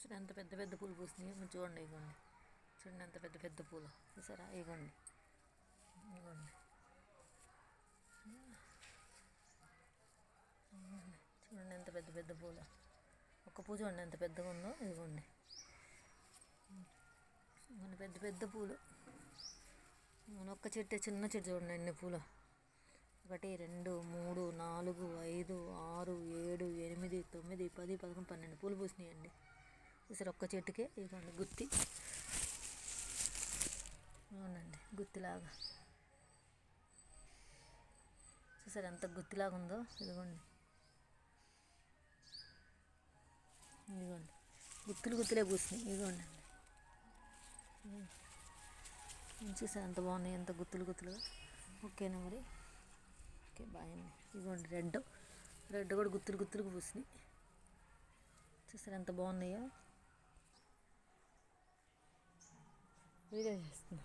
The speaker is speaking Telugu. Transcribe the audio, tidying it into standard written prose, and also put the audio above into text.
చూసారా ఎంత పెద్ద పెద్ద పూలు పూసినాయి. చూడండి ఇగోండి, చూడండి ఎంత పెద్ద పెద్ద పూలు చూసారా. ఇగోండి ఇగోండి చూడండి ఎంత పెద్ద పెద్ద పూలు. ఒక్క పూ చూడండి ఎంత పెద్దగా ఉందో. ఇదిగోండి ఇవన్నీ పెద్ద పెద్ద పూలు. ఒక్క చెట్టు, చిన్న చెట్టు చూడండి ఎన్ని పూలు. 1 2 3 4 5 6 7 8 9 10 11 12 పూలు పూసినాయండి. చూసారు ఒక్క చెట్టుకే. ఇదిగోండి గుత్తి, అవునండి గుత్తిలాగా. చూసారు ఎంత గుత్తిలాగా ఉందో. ఇదిగోండి ఇదిగోండి గుత్తులు గుత్తులే పూసినాయి. ఇదిగోండి చూసారు ఎంత బాగున్నాయి, ఎంత గుత్తులు గుత్తులుగా. ఓకేనా మరి, ఓకే బాయ్ అండి. ఇదిగోండి రెడ్ కూడా గుత్తులు గుత్తులుగా పూసినాయి. చూసారు ఎంత బాగున్నాయో. వీడియో చేస్తున్నా.